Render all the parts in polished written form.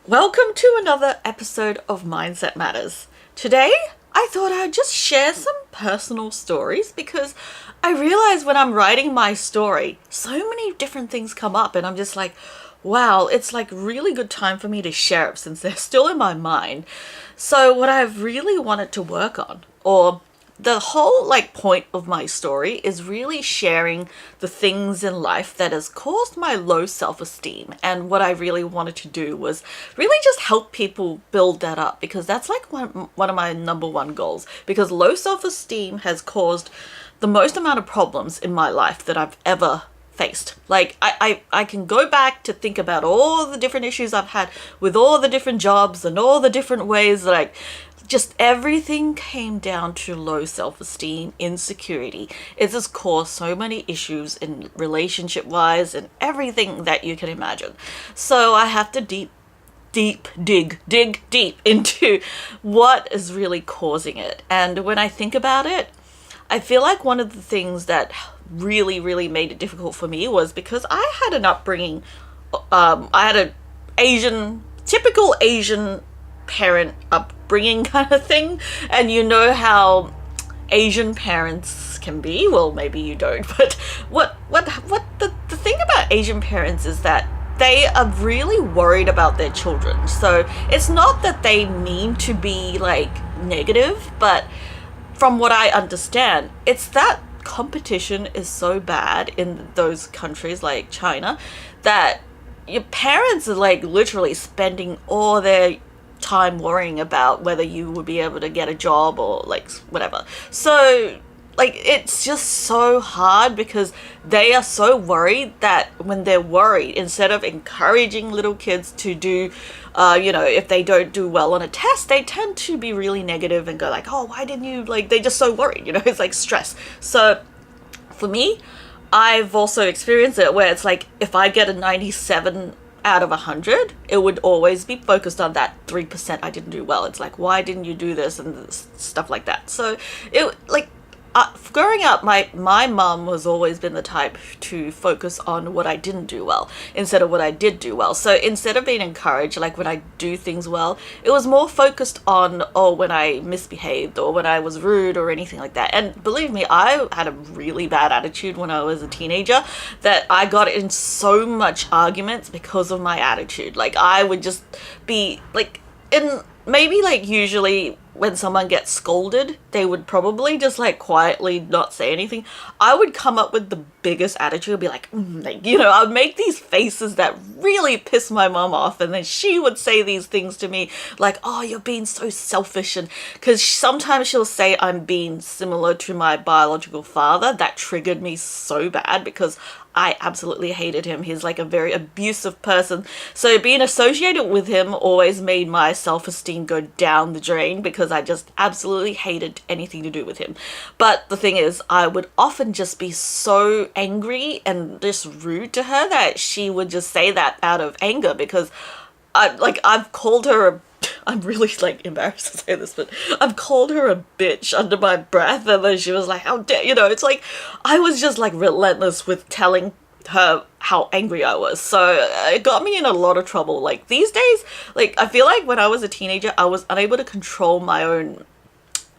Welcome to another episode of Mindset Matters. Today, I thought I'd just share some personal stories because I realize when I'm writing my story, so many different things come up and I'm just like, wow, it's like really good time for me to share it since they're still in my mind. So what I've really wanted to work on, or the whole point of my story, is really sharing the things in life that has caused my low self-esteem. And what I really wanted to do was really just help people build that up, because that's like one of my number one goals, because low self-esteem has caused the most amount of problems in my life that I've ever faced. I can go back to think about all the different issues I've had with all the different jobs and all the different ways that just everything came down to low self-esteem, insecurity. It's just caused so many issues in relationship-wise and everything that you can imagine. So I have to dig deep into what is really causing it. And when I think about it, I feel like one of the things that really made it difficult for me was because I had an upbringing, I had a typical Asian parent upbringing kind of thing, and you know how Asian parents can be. Well, maybe you don't, but what the thing about Asian parents is that they are really worried about their children. So it's not that they mean to be negative, but from what I understand, it's that competition is so bad in those countries like China that your parents are literally spending all their time worrying about whether you would be able to get a job or whatever. So it's just so hard because they are so worried that when they're worried, instead of encouraging little kids to do if they don't do well on a test, they tend to be really negative and go oh, why didn't you, they're just so worried, it's stress. So for me, I've also experienced it where it's if I get a 97 out of 100, it would always be focused on that 3% I didn't do well. It's why didn't you do this, and stuff like that. So it growing up, my mum has always been the type to focus on what I didn't do well instead of what I did do well. So instead of being encouraged, when I do things well, it was more focused on, when I misbehaved or when I was rude or anything like that. And believe me, I had a really bad attitude when I was a teenager, that I got in so much arguments because of my attitude. I would just be usually when someone gets scolded, they would probably just quietly not say anything. I would come up with the biggest attitude, be I'd make these faces that really piss my mom off, and then she would say these things to me oh, you're being so selfish. And because sometimes she'll say I'm being similar to my biological father. That triggered me so bad because I absolutely hated him. He's a very abusive person. So being associated with him always made my self-esteem go down the drain because I just absolutely hated anything to do with him. But the thing is, I would often just be so angry and just rude to her that she would just say that out of anger, because I've called her I'm really embarrassed to say this, but I've called her a bitch under my breath, and then she was how dare, it's I was just relentless with telling her how angry I was. So it got me in a lot of trouble. These days, I feel when I was a teenager, I was unable to control my own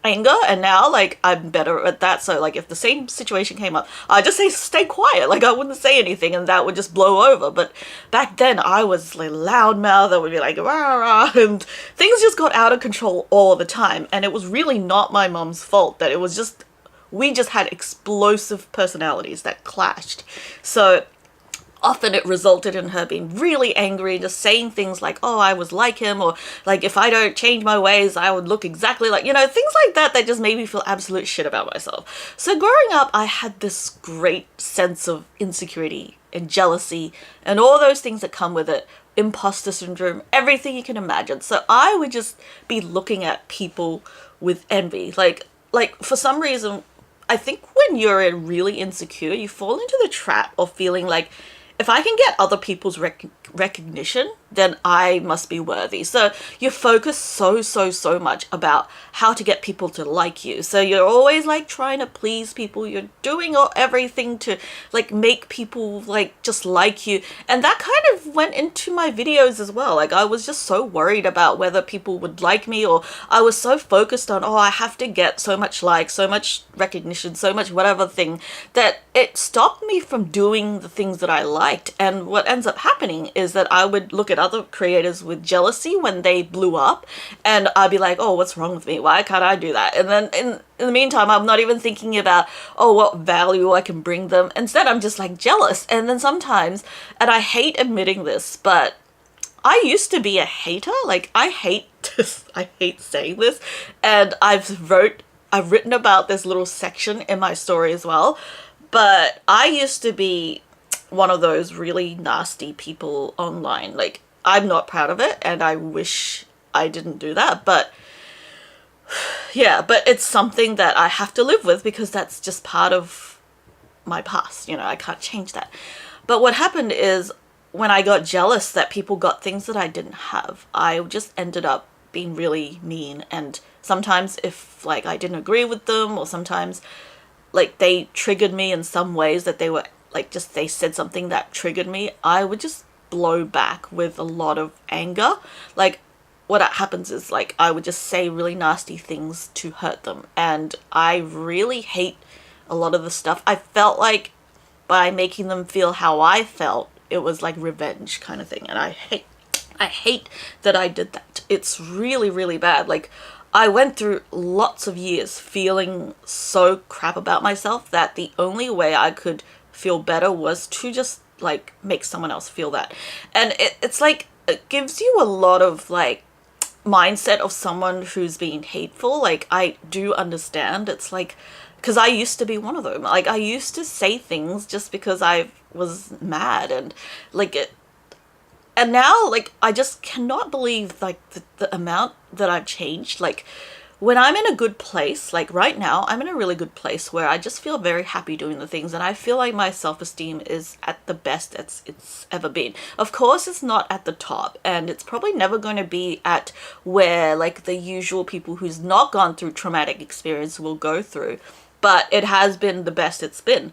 anger, and now I'm better at that. So if the same situation came up, I just say stay quiet, I wouldn't say anything, and that would just blow over. But back then I was loudmouth. I would be rah rah, and things just got out of control all the time. And it was really not my mom's fault. That it was just, we just had explosive personalities that clashed. So often it resulted in her being really angry, just saying things oh, I was like him, or if I don't change my ways, I would look exactly things like that just made me feel absolute shit about myself. So growing up, I had this great sense of insecurity and jealousy and all those things that come with it, imposter syndrome, everything you can imagine. So I would just be looking at people with envy. For some reason, I think when you're really insecure, you fall into the trap of feeling if I can get other people's recognition, then I must be worthy. So you focus so much about how to get people to like you. So you're always like trying to please people. You're doing everything to like make people like just like you. And that kind of went into my videos as well. Like I was just so worried about whether people would like me, or I was so focused on, oh, I have to get so much like, so much recognition, so much whatever thing, that it stopped me from doing the things that I liked. And what ends up happening is that I would look at other creators with jealousy when they blew up, and I'd be like, oh, what's wrong with me? Why can't I do that? And then in the meantime, I'm not even thinking about, oh, what value I can bring them. Instead, I'm just like jealous. And then sometimes, and I hate admitting this, but I used to be a hater. Like I hate saying this, and I've written about this little section in my story as well. But I used to be one of those really nasty people online. Like I'm not proud of it, and I wish I didn't do that, but yeah, but it's something that I have to live with because that's just part of my past. I can't change that. But what happened is, when I got jealous that people got things that I didn't have, I just ended up being really mean. And sometimes if like I didn't agree with them, or sometimes like they triggered me in some ways, that they were like, just they said something that triggered me, I would just blow back with a lot of anger. Like what happens is, like, I would just say really nasty things to hurt them. And I really hate a lot of the stuff. I felt like by making them feel how I felt, it was like revenge kind of thing. And I hate that I did that. It's really, really bad. Like I went through lots of years feeling so crap about myself that the only way I could feel better was to just like make someone else feel that. And it's like, it gives you a lot of like mindset of someone who's being hateful. Like I do understand. It's like, because I used to be one of them. Like I used to say things just because I was mad, and like it, and now like I just cannot believe like the amount that I've changed. Like when I'm in a good place, like right now, I'm in a really good place where I just feel very happy doing the things, and I feel like my self-esteem is at the best it's ever been. Of course, it's not at the top, and it's probably never going to be at where like the usual people who's not gone through traumatic experience will go through, but it has been the best it's been.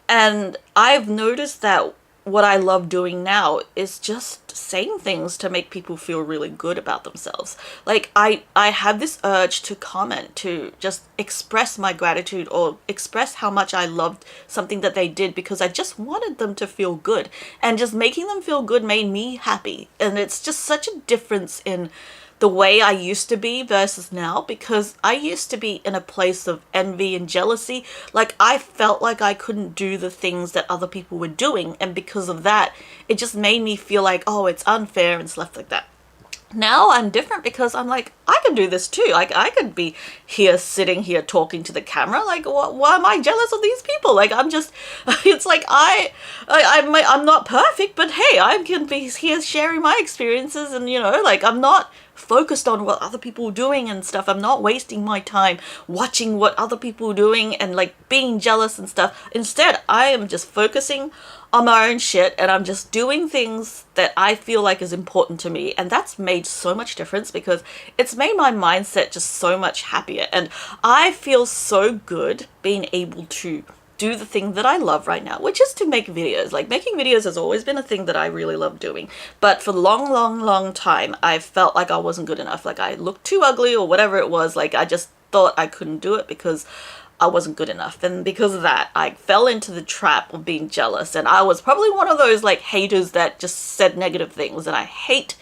And I've noticed that what I love doing now is just saying things to make people feel really good about themselves. Like I have this urge to comment, to just express my gratitude or express how much I loved something that they did, because I just wanted them to feel good, and just making them feel good made me happy. And it's just such a difference in the way I used to be versus now, because I used to be in a place of envy and jealousy. Like I felt like I couldn't do the things that other people were doing, and because of that, it just made me feel like, oh, it's unfair and stuff like that. Now I'm different, because I'm like, I can do this too. Like I could be here sitting here talking to the camera. Like why am I jealous of these people? Like I'm just, it's like I'm not perfect, but hey, I can be here sharing my experiences, and like I'm not focused on what other people are doing and stuff. I'm not wasting my time watching what other people are doing and like being jealous and stuff. Instead, I am just focusing on my own shit, and I'm just doing things that I feel like is important to me. And that's made so much difference, because it's made my mindset just so much happier. And I feel so good being able to do the thing that I love right now, which is to make videos. Like making videos has always been a thing that I really love doing, but for a long time I felt like I wasn't good enough. Like I looked too ugly or whatever it was. Like I just thought I couldn't do it because I wasn't good enough, and because of that I fell into the trap of being jealous. And I was probably one of those like haters that just said negative things, and I hate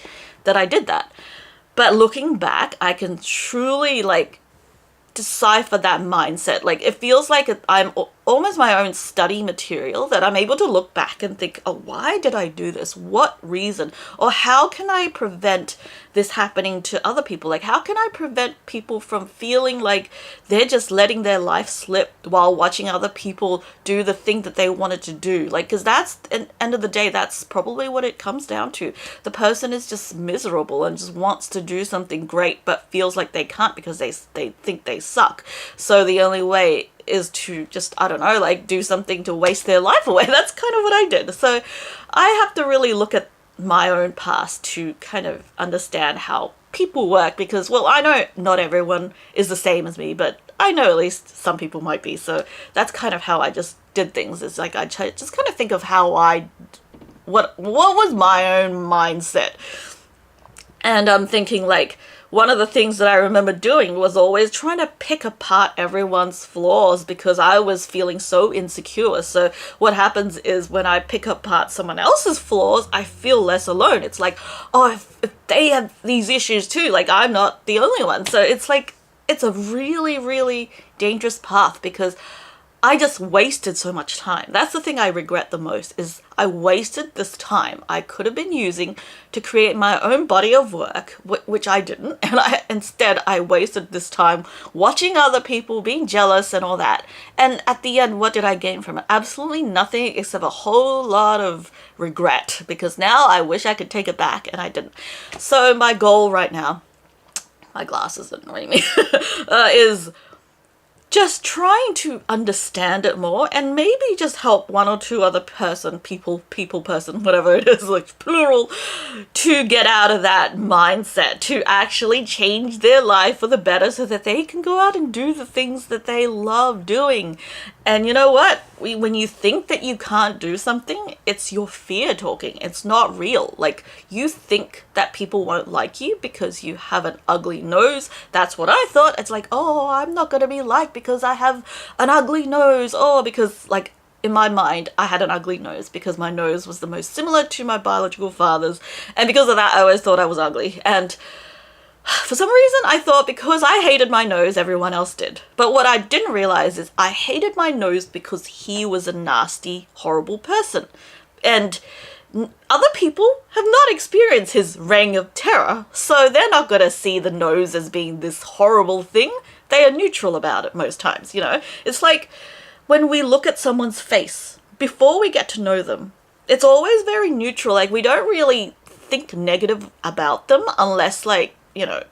that I did that. But looking back, I can truly like decipher that mindset. Like it feels like I'm almost my own study material, that I'm able to look back and think, oh, why did I do this? What reason? Or how can I prevent this happening to other people? Like how can I prevent people from feeling like they're just letting their life slip while watching other people do the thing that they wanted to do? Like, because that's, at the end of the day, that's probably what it comes down to. The person is just miserable and just wants to do something great, but feels like they can't because they think they suck. So the only way is to just, I don't know, like do something to waste their life away. That's kind of what I did. So I have to really look at my own past to kind of understand how people work, because, well, I know not everyone is the same as me, but I know at least some people might be. So that's kind of how I just did things. It's like I just kind of think of how what was my own mindset. And I'm thinking, like, one of the things that I remember doing was always trying to pick apart everyone's flaws because I was feeling so insecure. So what happens is when I pick apart someone else's flaws, I feel less alone. It's like, oh, if they have these issues too, like, I'm not the only one. So it's like, it's a really, really dangerous path because I just wasted so much time. That's the thing I regret the most, is I wasted this time I could have been using to create my own body of work, which I didn't. And instead I wasted this time watching other people, being jealous and all that. And at the end, what did I gain from it? Absolutely nothing, except a whole lot of regret, because now I wish I could take it back and I didn't. So my goal right now, my glasses are annoying me, is just trying to understand it more, and maybe just help one or two other people, whatever it is, like plural, to get out of that mindset, to actually change their life for the better so that they can go out and do the things that they love doing. And you know what? When you think that you can't do something, it's your fear talking. It's not real. Like, you think that people won't like you because you have an ugly nose. That's what I thought. It's like, oh, I'm not going to be liked because I have an ugly nose. Or because, like, in my mind, I had an ugly nose because my nose was the most similar to my biological father's. And because of that, I always thought I was ugly. And for some reason, I thought because I hated my nose, everyone else did. But what I didn't realize is I hated my nose because he was a nasty, horrible person. And other people have not experienced his reign of terror, so they're not going to see the nose as being this horrible thing. They are neutral about it most times, you know? It's like when we look at someone's face, before we get to know them, it's always very neutral. Like, we don't really think negative about them unless, like, you know,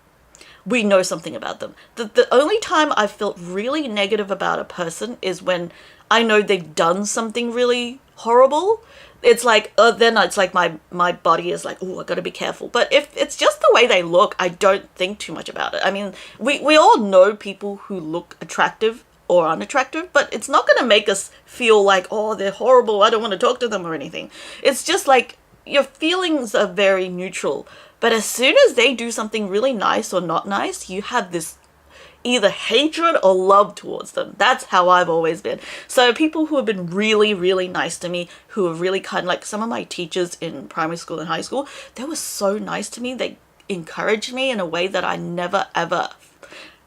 we know something about them. The only time I felt really negative about a person is when I know they've done something really horrible. It's like, then it's like my body is like, oh, I gotta be careful. But if it's just the way they look, I don't think too much about it. I mean, we all know people who look attractive or unattractive, but it's not gonna make us feel like, oh, they're horrible, I don't want to talk to them or anything. It's just like, your feelings are very neutral. But as soon as they do something really nice or not nice, you have this either hatred or love towards them. That's how I've always been. So people who have been really, really nice to me, who are really kind, like some of my teachers in primary school and high school, they were so nice to me. They encouraged me in a way that I never, ever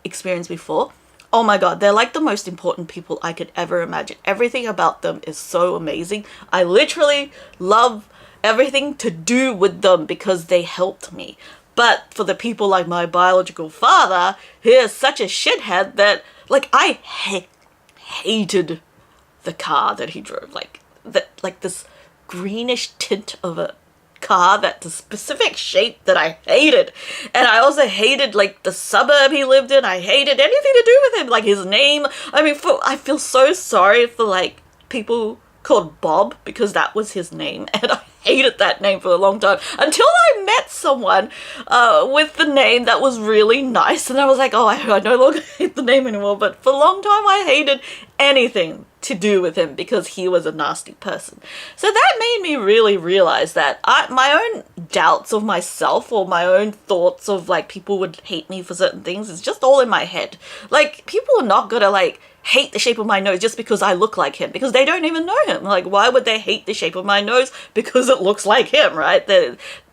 experienced before. Oh my God, they're like the most important people I could ever imagine. Everything about them is so amazing. I literally love everything to do with them because they helped me. But for the people like my biological father, he is such a shithead that, like, I hated the car that he drove. Like this greenish tint of a car, that's a specific shape that I hated. And I also hated, like, the suburb he lived in. I hated anything to do with him, like his name. I mean, I feel so sorry for, like, people called Bob, because that was his name, and I hated that name for a long time until I met someone with the name that was really nice, and I was like, oh, I no longer hate the name anymore. But for a long time I hated anything to do with him because he was a nasty person. So that made me really realize that my own doubts of myself, or my own thoughts of, like, people would hate me for certain things, is just all in my head. Like, people are not gonna, like, hate the shape of my nose just because I look like him, because they don't even know him. Like, why would they hate the shape of my nose? Because it looks like him, right?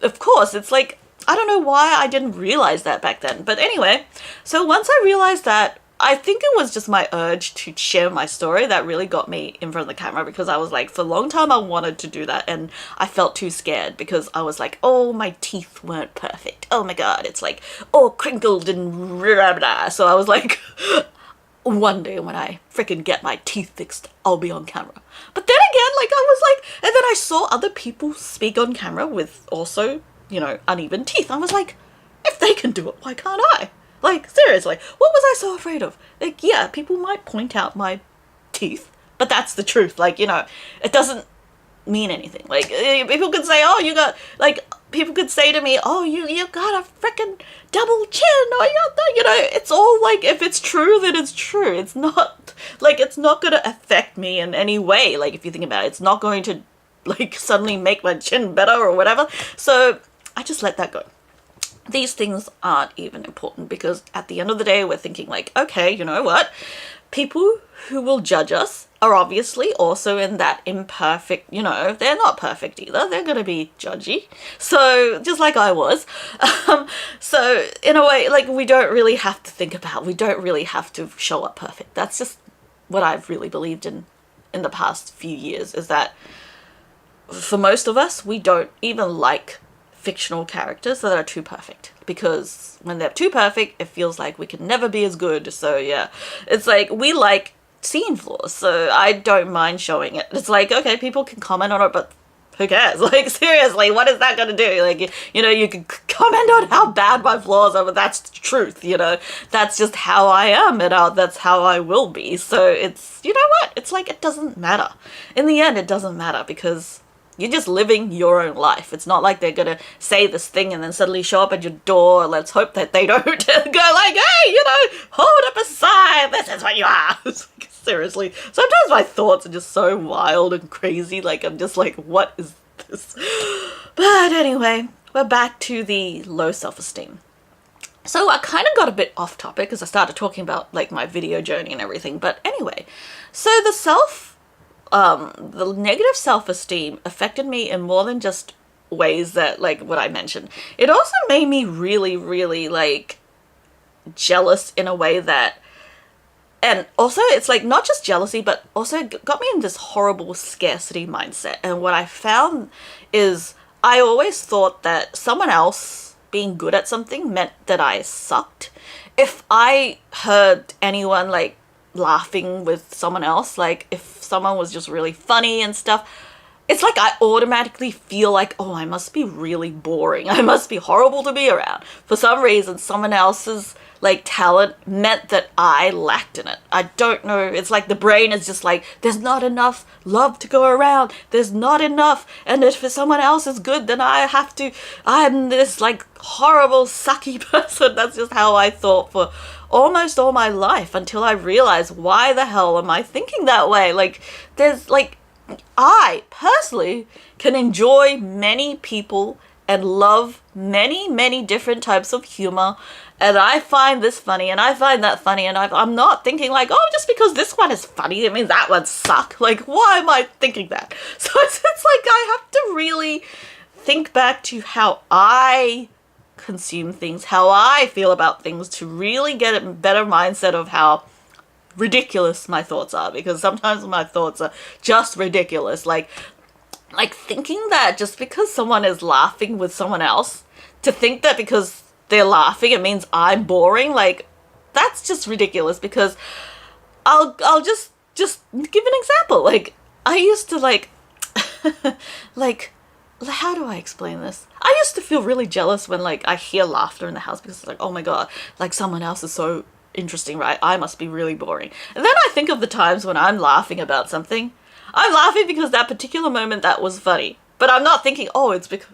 Of course, it's like, I don't know why I didn't realize that back then. But anyway, so once I realized that, I think it was just my urge to share my story that really got me in front of the camera, because I was like, for a long time I wanted to do that, and I felt too scared because I was like, oh, my teeth weren't perfect. Oh my God, it's like all crinkled and blah, blah. So I was like, one day when I freaking get my teeth fixed, I'll be on camera. But then again, like, I was like, and then I saw other people speak on camera with also, you know, uneven teeth. I was like, if they can do it, why can't I? Like, seriously, what was I so afraid of? Like, yeah, people might point out my teeth, but that's the truth. Like, you know, it doesn't mean anything. Like, people could say, oh, you got, like, people could say to me, oh, you got a freaking double chin, or you know, it's all, like, if it's true, then it's true. It's not, like, it's not going to affect me in any way. Like, if you think about it, it's not going to, like, suddenly make my chin better or whatever. So I just let that go. These things aren't even important, because at the end of the day, we're thinking like, okay, you know what? People who will judge us are obviously also in that imperfect, you know, they're not perfect either. They're going to be judgy. So just like I was. So in a way, like, we don't really have to think about, we don't really have to show up perfect. That's just what I've really believed in the past few years, is that for most of us, we don't even like fictional characters that are too perfect, because when they're too perfect, it feels like we can never be as good. So yeah, it's like, we like seeing flaws, so I don't mind showing it. It's like, okay, people can comment on it, but who cares? Like, seriously, what is that gonna do? Like, you know, you can comment on how bad my flaws are, but that's the truth, you know? That's just how I am, and that's how I will be. So it's, you know what? It's like, it doesn't matter. In the end, it doesn't matter, because you're just living your own life. It's not like they're gonna say this thing and then suddenly show up at your door. Let's hope that they don't go like, hey, you know, hold up a sign, this is what you are. It's like, seriously. Sometimes my thoughts are just so wild and crazy. Like, I'm just like, what is this? But anyway, we're back to the low self-esteem. So I kind of got a bit off topic because I started talking about, like, my video journey and everything. But anyway, so the negative self-esteem affected me in more than just ways that, like, what I mentioned. It also made me really, really, like, jealous in a way that, and also it's like not just jealousy, but also got me in this horrible scarcity mindset. And what I found is I always thought that someone else being good at something meant that I sucked. If I heard anyone, like, laughing with someone else, like if someone was just really funny and stuff, it's like I automatically feel like, oh, I must be really boring. I must be horrible to be around. For some reason, someone else's, like, talent meant that I lacked in it. I don't know. It's like the brain is just like, there's not enough love to go around. There's not enough. And if someone else is good, then I'm this, like, horrible, sucky person. That's just how I thought for almost all my life, until I realized, why the hell am I thinking that way? Like, there's, like, I personally can enjoy many people and love many, many different types of humor, and I find this funny and I find that funny, and I'm not thinking like, oh, just because this one is funny it means that one suck. Like, why am I thinking that? So it's like I have to really think back to how I consume things, how I feel about things, to really get a better mindset of how ridiculous my thoughts are, because sometimes my thoughts are just ridiculous. Like thinking that just because someone is laughing with someone else, to think that because they're laughing it means I'm boring, like, that's just ridiculous. Because I'll just give an example. Like, I used to like like, how do I explain this? I used to feel really jealous when, like, I hear laughter in the house, because it's like, oh my god, like, someone else is so interesting, right? I must be really boring. And then I think of the times when I'm laughing about something. I'm laughing because that particular moment that was funny. But I'm not thinking, oh, it's because,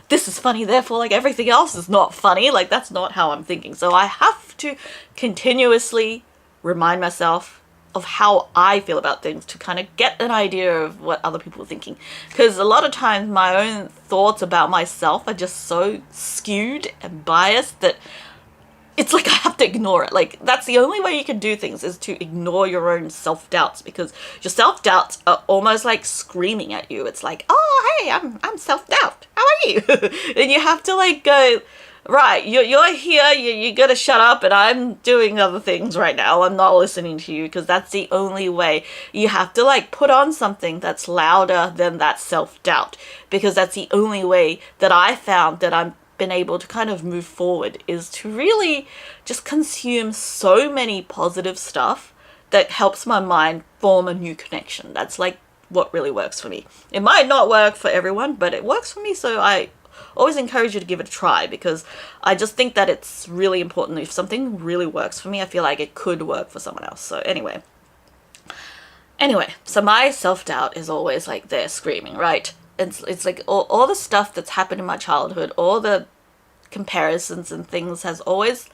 this is funny, therefore, like, everything else is not funny. Like, that's not how I'm thinking. So I have to continuously remind myself of how I feel about things, to kind of get an idea of what other people are thinking. Because a lot of times my own thoughts about myself are just so skewed and biased that it's like I have to ignore it. Like, that's the only way you can do things, is to ignore your own self-doubts, because your self-doubts are almost like screaming at you. It's like, oh, hey, I'm self-doubt. How are you? And you have to, like, go, right, you're here, you gotta shut up, and I'm doing other things right now. I'm not listening to you, because that's the only way. You have to, like, put on something that's louder than that self-doubt, because that's the only way that I found that I'm been able to kind of move forward, is to really just consume so many positive stuff that helps my mind form a new connection. That's like what really works for me. It might not work for everyone, but it works for me, so I always encourage you to give it a try, because I just think that it's really important. If something really works for me, I feel like it could work for someone else. So anyway, Anyway, so my self-doubt is always like there screaming, right? It's like all the stuff that's happened in my childhood, all the comparisons and things has always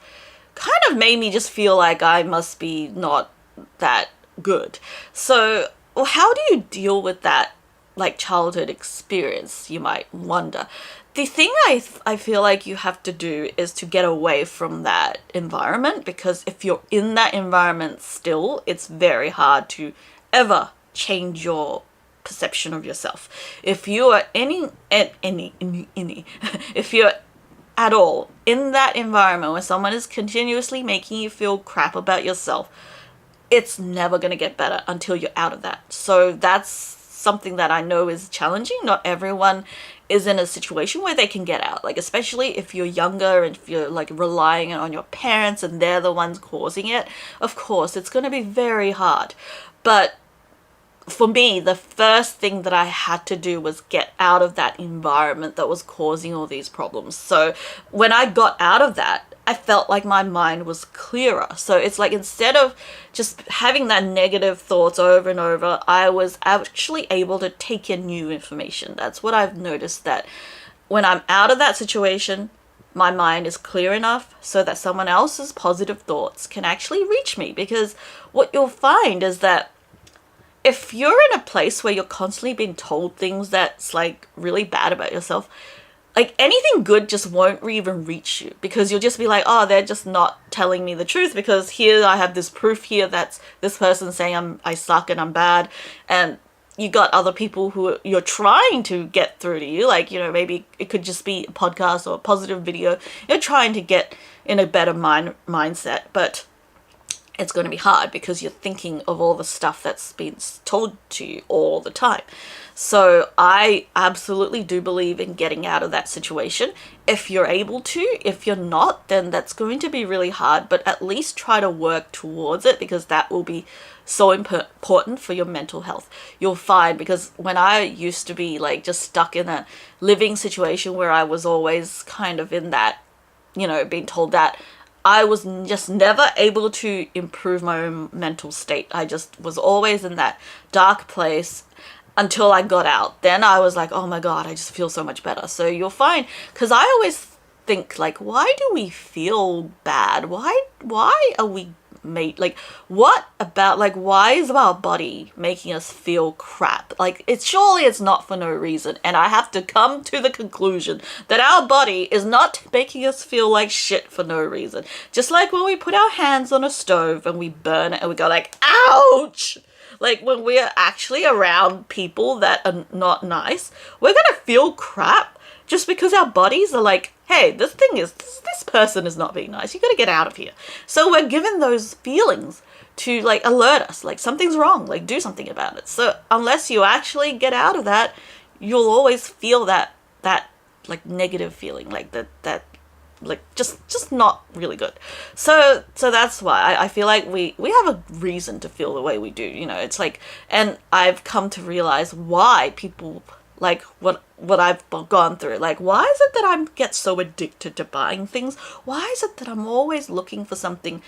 kind of made me just feel like I must be not that good. So, well, how do you deal with that, like, childhood experience, you might wonder? The thing I feel like you have to do is to get away from that environment, because if you're in that environment still, it's very hard to ever change your perception of yourself. If you are if you're at all in that environment where someone is continuously making you feel crap about yourself, it's never going to get better until you're out of that. So that's something that I know is challenging. Not everyone is in a situation where they can get out. Like, especially if you're younger and if you're like relying on your parents and they're the ones causing it, of course, it's going to be very hard. But for me, the first thing that I had to do was get out of that environment that was causing all these problems. So when I got out of that, I felt like my mind was clearer. So it's like, instead of just having that negative thoughts over and over, I was actually able to take in new information. That's what I've noticed, that when I'm out of that situation, my mind is clear enough so that someone else's positive thoughts can actually reach me. Because what you'll find is that if you're in a place where you're constantly being told things that's like really bad about yourself, like, anything good just won't even reach you, because you'll just be like, oh, they're just not telling me the truth, because here I have this proof here that's this person saying I suck and I'm bad. And you got other people who you're trying to get through to you, like, you know, maybe it could just be a podcast or a positive video. You're trying to get in a better mindset, but it's going to be hard because you're thinking of all the stuff that's been told to you all the time. So I absolutely do believe in getting out of that situation if you're able to. If you're not, then that's going to be really hard, but at least try to work towards it, because that will be so important for your mental health. You'll find, because when I used to be like just stuck in a living situation where I was always kind of in that, you know, being told that, I was just never able to improve my own mental state. I just was always in that dark place until I got out. Then I was like, oh my God, I just feel so much better. So you'll find, because I always think, like, why do we feel bad? Why are we made, like, what about, like, why is our body making us feel crap? Like, surely it's not for no reason. And I have to come to the conclusion that our body is not making us feel like shit for no reason. Just like when we put our hands on a stove and we burn it and we go like, ouch! Like, when we're actually around people that are not nice, we're gonna feel crap just because our bodies are like, hey, this person is not being nice. You gotta get out of here. So we're given those feelings to like alert us, like something's wrong, like do something about it. So unless you actually get out of that, you'll always feel that like negative feeling, like that like just not really good. So that's why I feel like we have a reason to feel the way we do, you know. It's like, and I've come to realize why people like what I've gone through. Like, why is it that I get so addicted to buying things? Why is it that I'm always looking for something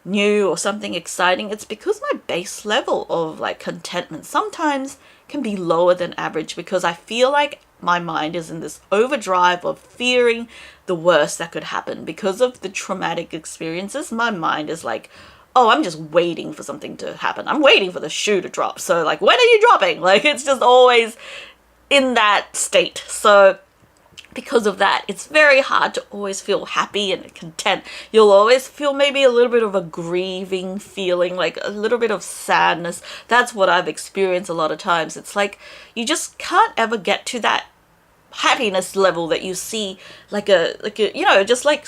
new or something exciting? It's because my base level of like contentment sometimes can be lower than average, because I feel like my mind is in this overdrive of fearing the worst that could happen. Because of the traumatic experiences, my mind is like, oh, I'm just waiting for something to happen. I'm waiting for the shoe to drop. So like, when are you dropping? Like, it's just always in that state. So because of that, it's very hard to always feel happy and content. You'll always feel maybe a little bit of a grieving feeling, like a little bit of sadness. That's what I've experienced a lot of times. It's like you just can't ever get to that happiness level that you see like a you know, just like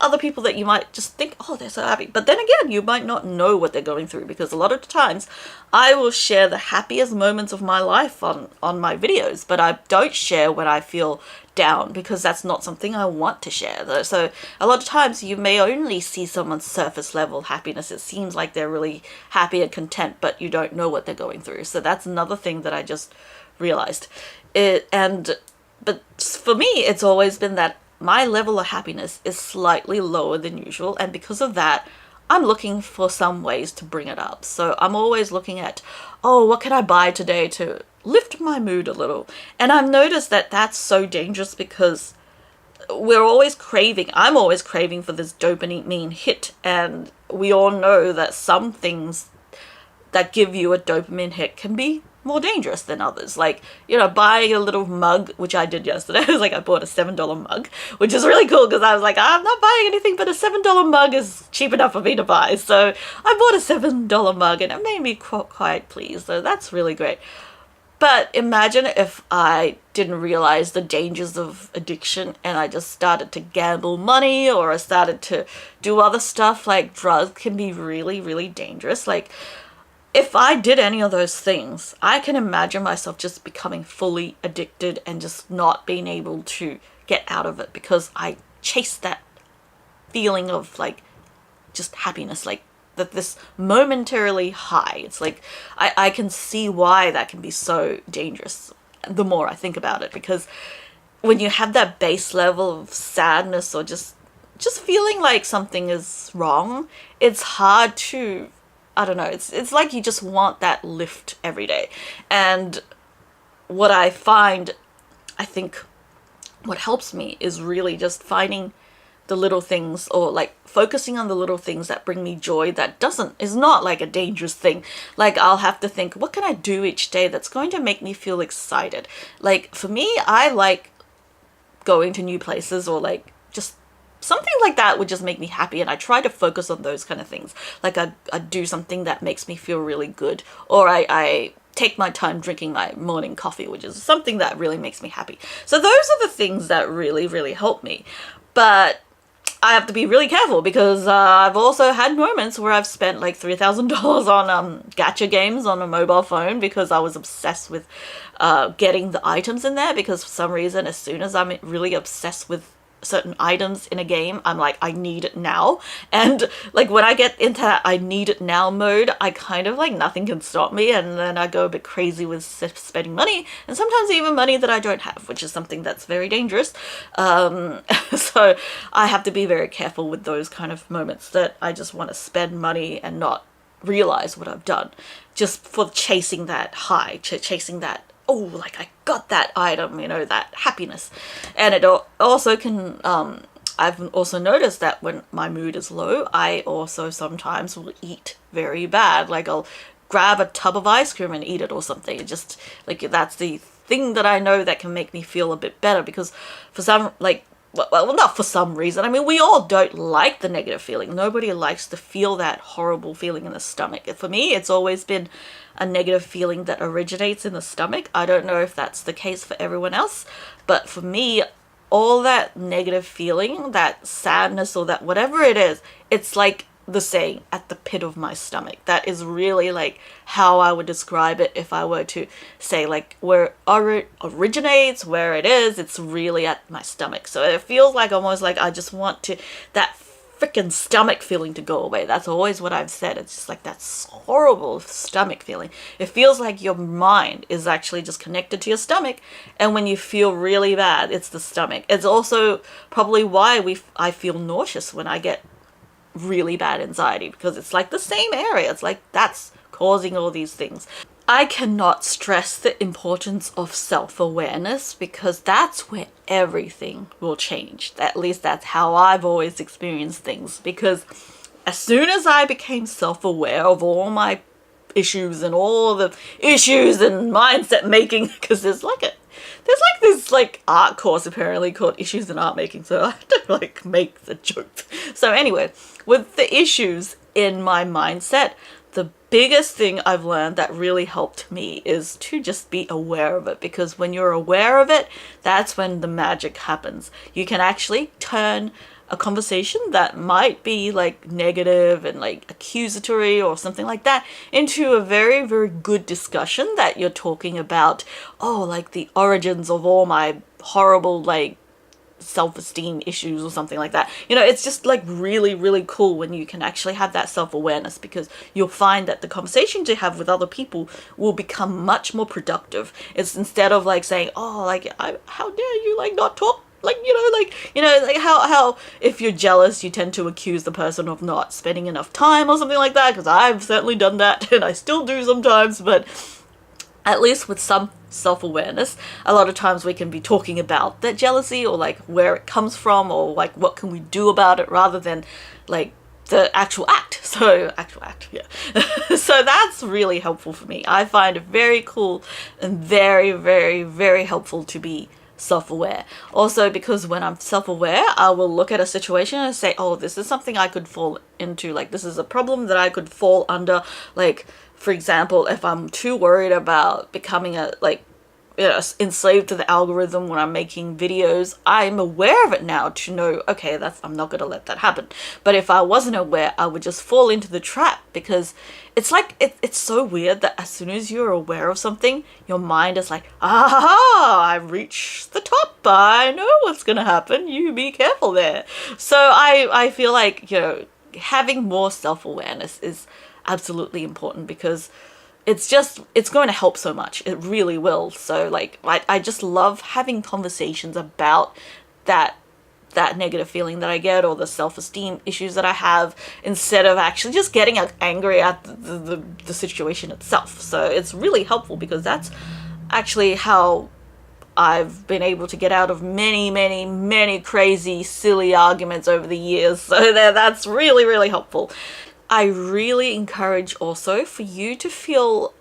other people that you might just think, oh, they're so happy. But then again, you might not know what they're going through, because a lot of times I will share the happiest moments of my life on my videos, but I don't share when I feel down, because that's not something I want to share. So a lot of times you may only see someone's surface level happiness. It seems like they're really happy and content, but you don't know what they're going through. So that's another thing that I just realized. But for me, it's always been that my level of happiness is slightly lower than usual, and because of that, I'm looking for some ways to bring it up. So I'm always looking at, oh, what can I buy today to lift my mood a little? And I've noticed that that's so dangerous because I'm always craving for this dopamine hit. And we all know that some things that give you a dopamine hit can be more dangerous than others. Like, buying a little mug, which I did yesterday. I was like, I bought a $7 mug, which is really cool because I was like, I'm not buying anything, but a $7 mug is cheap enough for me to buy. So I bought a $7 mug and it made me quite pleased. So that's really great. But imagine if I didn't realize the dangers of addiction and I just started to gamble money, or I started to do other stuff. Like, drugs can be really, really dangerous. Like, if I did any of those things, I can imagine myself just becoming fully addicted and just not being able to get out of it because I chased that feeling of like just happiness, like that this momentarily high. It's like I can see why that can be so dangerous the more I think about it, because when you have that base level of sadness or just feeling like something is wrong, it's hard to, I don't know, it's like you just want that lift every day. And what I find, I think what helps me is really just finding the little things, or like focusing on the little things that bring me joy, that is not like a dangerous thing. Like, I'll have to think, what can I do each day that's going to make me feel excited? Like, for me, I like going to new places, or like just something like that would just make me happy, and I try to focus on those kind of things. Like, I do something that makes me feel really good, or I take my time drinking my morning coffee, which is something that really makes me happy. So those are the things that really, really help me. But I have to be really careful because I've also had moments where I've spent like $3,000 on gacha games on a mobile phone because I was obsessed with getting the items in there, because for some reason, as soon as I'm really obsessed with certain items in a game, I'm like, I need it now. And like, when I get into that I need it now mode, I kind of like, nothing can stop me, and then I go a bit crazy with spending money, and sometimes even money that I don't have, which is something that's very dangerous. So I have to be very careful with those kind of moments that I just want to spend money and not realize what I've done, just for chasing that high, chasing that, oh, like I got that item, that happiness. And it also can, I've also noticed that when my mood is low, I also sometimes will eat very bad. Like, I'll grab a tub of ice cream and eat it or something. It just, like, that's the thing that I know that can make me feel a bit better, because for some, like, well, not for some reason. I mean, we all don't like the negative feeling. Nobody likes to feel that horrible feeling in the stomach. For me, it's always been a negative feeling that originates in the stomach. I don't know if that's the case for everyone else, but for me, all that negative feeling, that sadness, or that whatever it is, it's like the saying, at the pit of my stomach. That is really like how I would describe it if I were to say like where it originates, where it is. It's really at my stomach. So it feels like almost like I just want that freaking stomach feeling to go away. That's always what I've said. It's just like that horrible stomach feeling. It feels like your mind is actually just connected to your stomach, and when you feel really bad, it's the stomach. It's also probably why I feel nauseous when I get really bad anxiety, because it's like the same area. It's like that's causing all these things. I cannot stress the importance of self-awareness, because that's where everything will change. At least that's how I've always experienced things, because as soon as I became self-aware of all my issues and all the issues and mindset making, because there's this art course apparently called Issues in Art Making, so I have to like make the joke. So anyway, with the issues in my mindset, the biggest thing I've learned that really helped me is to just be aware of it, because when you're aware of it, that's when the magic happens. You can actually turn a conversation that might be like negative and like accusatory or something like that into a very, very good discussion that you're talking about, oh, like the origins of all my horrible like self-esteem issues or something like that. It's just like really, really cool when you can actually have that self-awareness, because you'll find that the conversations you have with other people will become much more productive. It's instead of like saying, oh, like how dare you like not talk like how if you're jealous, you tend to accuse the person of not spending enough time or something like that, because I've certainly done that and I still do sometimes. But at least with some self-awareness, a lot of times we can be talking about that jealousy, or like where it comes from, or like what can we do about it, rather than like the actual act. So actual act, yeah. So that's really helpful for me. I find it very cool and very, very, very helpful to be self-aware. Also, because when I'm self-aware, I will look at a situation and say, oh, this is something I could fall into, like this is a problem that I could fall under. Like, for example, if I'm too worried about becoming enslaved to the algorithm when I'm making videos, I'm aware of it now to know, okay, I'm not going to let that happen. But if I wasn't aware, I would just fall into the trap, because it's like, it's so weird that as soon as you're aware of something, your mind is like, aha, I've reached the top. I know what's going to happen. You be careful there. So I feel like, having more self-awareness is absolutely important, because it's going to help so much. It really will. So like, I just love having conversations about that negative feeling that I get, or the self-esteem issues that I have, instead of actually just getting angry at the situation itself. So it's really helpful, because that's actually how I've been able to get out of many, many, many crazy, silly arguments over the years. So that's really, really helpful. I really encourage also for you to feel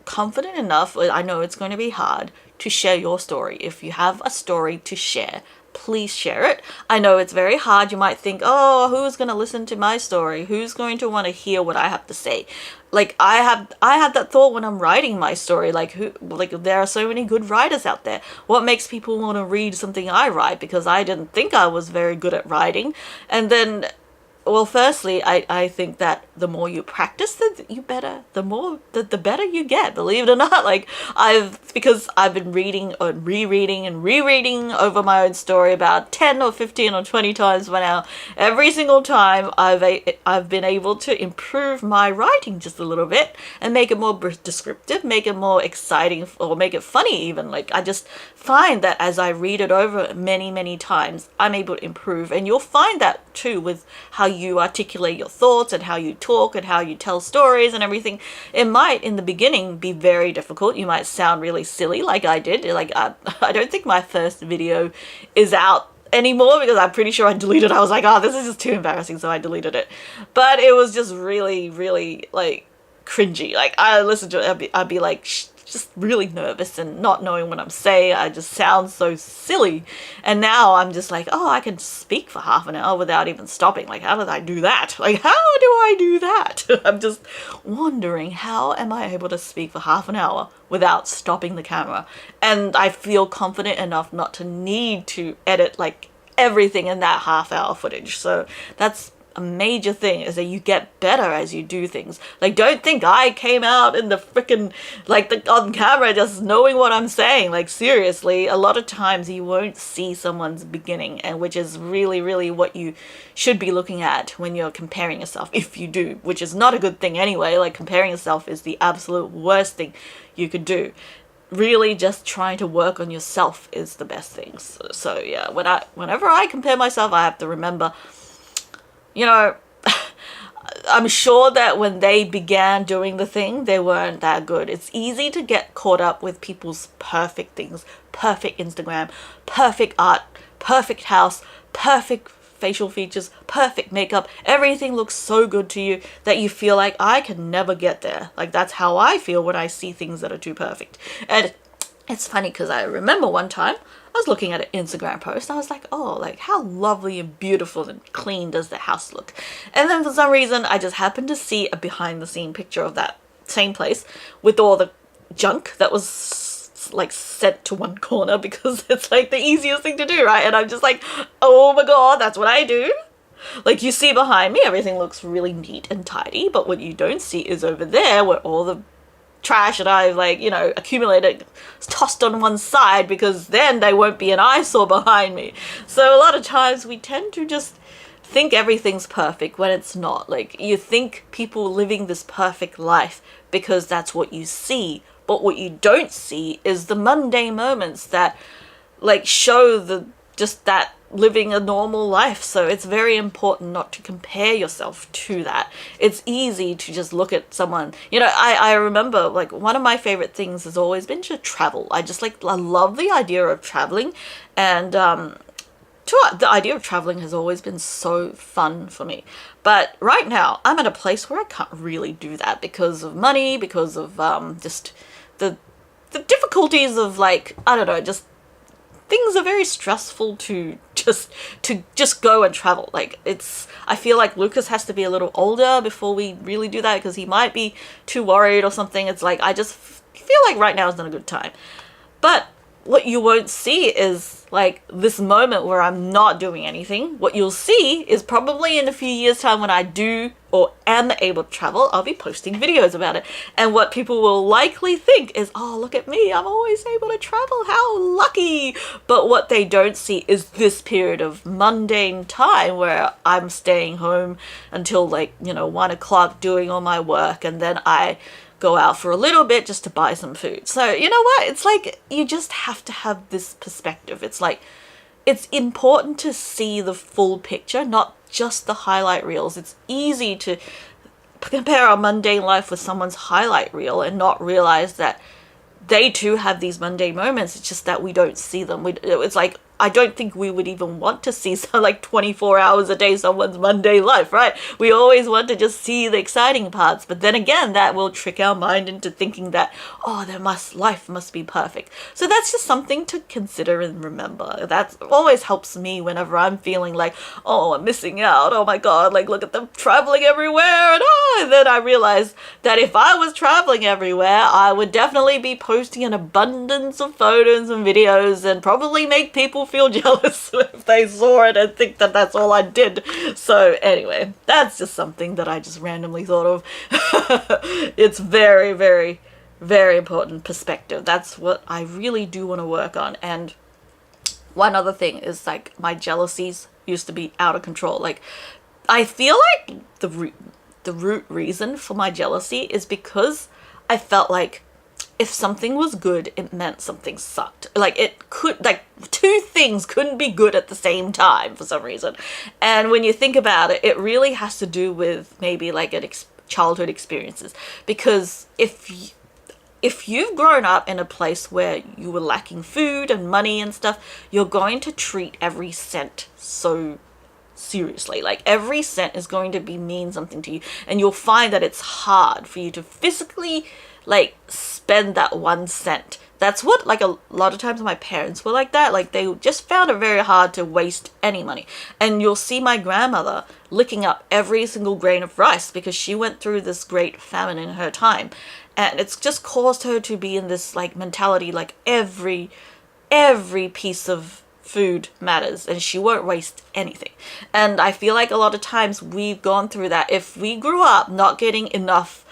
confident enough, I know it's going to be hard, to share your story. If you have a story to share, please share it. I know it's very hard. You might think, oh, who's going to listen to my story? Who's going to want to hear what I have to say? Like, I had that thought when I'm writing my story, there are so many good writers out there. What makes people want to read something I write? Because I didn't think I was very good at writing. And then, well, firstly, I think that the more you practice, the better you get, believe it or not. Like, because I've been reading and rereading over my own story about 10 or 15 or 20 times by now. Every single time I've been able to improve my writing just a little bit and make it more descriptive, make it more exciting, or make it funny even. Like, I just find that as I read it over many, many times, I'm able to improve. And you'll find that too with how you articulate your thoughts and how you talk and how you tell stories and everything. It might in the beginning be very difficult. You might sound really silly like I did. Like, I don't think my first video is out anymore, because I'm pretty sure I deleted it. I was like, oh, this is just too embarrassing, so I deleted it. But it was just really, really like cringy. Like, I listened to it, I'd be like just really nervous and not knowing what I'm saying. I just sound so silly. And now I'm just like, oh, I can speak for half an hour without even stopping. Like, how did I do that? Like, how do I do that? I'm just wondering, how am I able to speak for half an hour without stopping the camera? And I feel confident enough not to need to edit like everything in that half-hour footage. So that's a major thing, is that you get better as you do things. Like, don't think I came out in the freaking, on camera just knowing what I'm saying. Like, seriously, a lot of times you won't see someone's beginning, and which is really, really what you should be looking at when you're comparing yourself, if you do, which is not a good thing anyway. Like, comparing yourself is the absolute worst thing you could do. Really, just trying to work on yourself is the best thing. So yeah, whenever I compare myself, I have to remember, I'm sure that when they began doing the thing, they weren't that good. It's easy to get caught up with people's perfect things, perfect Instagram, perfect art, perfect house, perfect facial features, perfect makeup. Everything looks so good to you that you feel like, I can never get there. Like, that's how I feel when I see things that are too perfect. And it's funny, because I remember one time I was looking at an Instagram post. I was like, oh, like, how lovely and beautiful and clean does the house look? And then for some reason, I just happened to see a behind the scene picture of that same place with all the junk that was like sent to one corner, because it's like the easiest thing to do, right? And I'm just like, oh my God, that's what I do. Like, you see behind me, everything looks really neat and tidy, but what you don't see is over there where all the trash that I've accumulated, tossed on one side, because then they won't be an eyesore behind me. So a lot of times we tend to just think everything's perfect when it's not. Like, you think people living this perfect life because that's what you see, but what you don't see is the mundane moments that like show the just that living a normal life. So it's very important not to compare yourself to that. It's easy to just look at someone, you know. I remember, like, one of my favorite things has always been to travel. I love the idea of traveling, and the idea of traveling has always been so fun for me. But right now I'm at a place where I can't really do that because of money, because of just the difficulties of, like, I don't know, just things are very stressful to just go and travel. Like, I feel like Lucas has to be a little older before we really do that, because he might be too worried or something. It's like, I just feel like right now is not a good time. But what you won't see is, like, this moment where I'm not doing anything. What you'll see is probably in a few years' time, when I do or am able to travel, I'll be posting videos about it. And what people will likely think is, oh, look at me, I'm always able to travel, how lucky. But what they don't see is this period of mundane time where I'm staying home until, like, 1 o'clock doing all my work, and then I go out for a little bit just to buy some food. So you know what? It's like, you just have to have this perspective. It's like, it's important to see the full picture, not just the highlight reels. It's easy to compare our mundane life with someone's highlight reel and not realize that they too have these mundane moments. It's just that we don't see them. It's like, I don't think we would even want to see like 24 hours a day someone's mundane life, right? We always want to just see the exciting parts. But then again, that will trick our mind into thinking that, oh, life must be perfect. So that's just something to consider and remember. That always helps me whenever I'm feeling like, oh, I'm missing out. Oh my God, like, look at them traveling everywhere. And then I realize that if I was traveling everywhere, I would definitely be posting an abundance of photos and videos, and probably make people feel jealous if they saw it and think that that's all I did. So anyway, that's just something that I just randomly thought of. It's very, very, very important perspective. That's what I really do want to work on. And one other thing is, like, my jealousies used to be out of control. Like, I feel like the root reason for my jealousy is because I felt like if something was good, it meant something sucked. Like, two things couldn't be good at the same time for some reason. And when you think about it, it really has to do with maybe like childhood experiences. Because if you've grown up in a place where you were lacking food and money and stuff, you're going to treat every cent so seriously. Like, every cent is going to mean something to you, and you'll find that it's hard for you to physically, like, spend that 1 cent. That's what, like, a lot of times my parents were like that. Like, they just found it very hard to waste any money. And you'll see my grandmother licking up every single grain of rice because she went through this great famine in her time. And it's just caused her to be in this, like, mentality, like, every piece of food matters, and she won't waste anything. And I feel like a lot of times we've gone through that. If we grew up not getting enough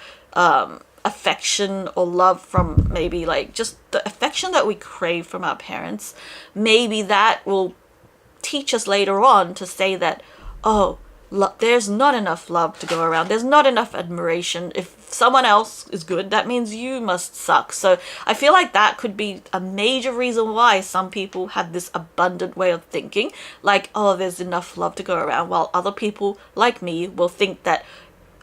affection or love from, maybe like just the affection that we crave from our parents, maybe that will teach us later on to say that, oh, there's not enough love to go around. There's not enough admiration. If someone else is good, that means you must suck. So I feel like that could be a major reason why some people have this abundant way of thinking. Like, oh, there's enough love to go around. While other people like me will think that,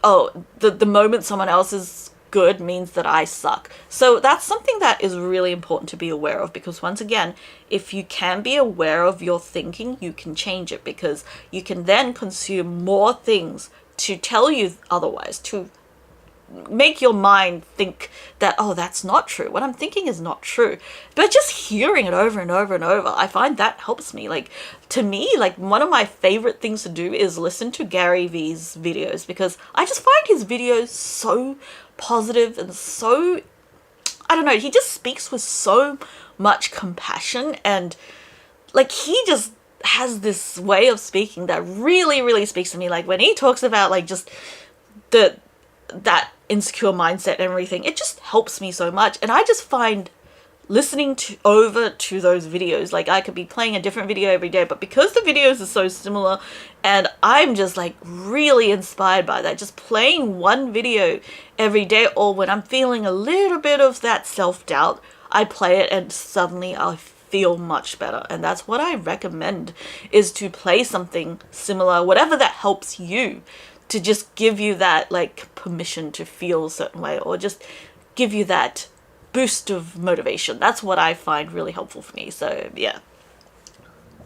oh, the moment someone else is good means that I suck. So that's something that is really important to be aware of, because once again, if you can be aware of your thinking, you can change it, because you can then consume more things to tell you otherwise, to make your mind think that, oh, that's not true. What I'm thinking is not true. But just hearing it over and over and over, I find that helps me. Like, to me, like, one of my favorite things to do is listen to Gary Vee's videos, because I just find his videos so positive and so, I don't know, he just speaks with so much compassion, and like, he just has this way of speaking that really, really speaks to me. Like, when he talks about, like, just that insecure mindset and everything, it just helps me so much. And I just find listening over to those videos, like, I could be playing a different video every day, but because the videos are so similar and I'm just like really inspired by that, just playing one video every day, or when I'm feeling a little bit of that self-doubt, I play it and suddenly I feel much better. And that's what I recommend, is to play something similar, whatever that helps you, to just give you that like permission to feel a certain way, or just give you that boost of motivation. That's what I find really helpful for me. So yeah,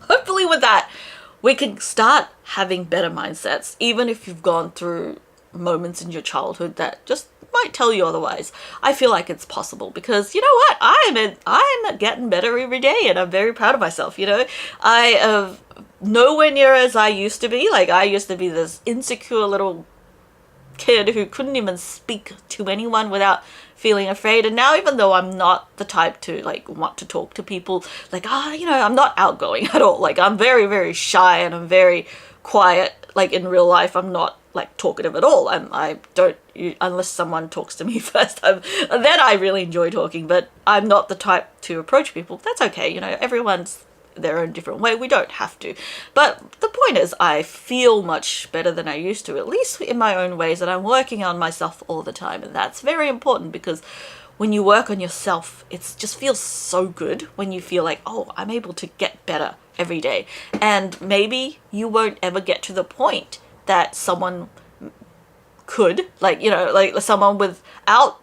hopefully with that, we can start having better mindsets, even if you've gone through moments in your childhood that just might tell you otherwise. I feel like it's possible, because you know what, I'm getting better every day, and I'm very proud of myself. You know, I am nowhere near as I used to be. Like, I used to be this insecure little kid who couldn't even speak to anyone without feeling afraid. And now, even though I'm not the type to like want to talk to people, like, you know, I'm not outgoing at all. Like, I'm very, very shy, and I'm very quiet. Like, in real life, I'm not like talkative at all. I don't, unless someone talks to me first, then I really enjoy talking, but I'm not the type to approach people. That's okay. You know, everyone's their own different way. We don't have to. But the point is, I feel much better than I used to, at least in my own ways, and I'm working on myself all the time. And that's very important, because when you work on yourself, it just feels so good when you feel like, oh, I'm able to get better every day. And maybe you won't ever get to the point that someone could, like, you know, like someone without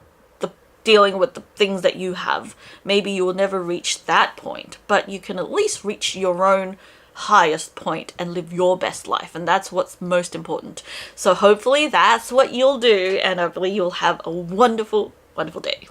dealing with the things that you have. Maybe you will never reach that point, but you can at least reach your own highest point and live your best life, and that's what's most important. So hopefully that's what you'll do, and hopefully you'll have a wonderful, wonderful day.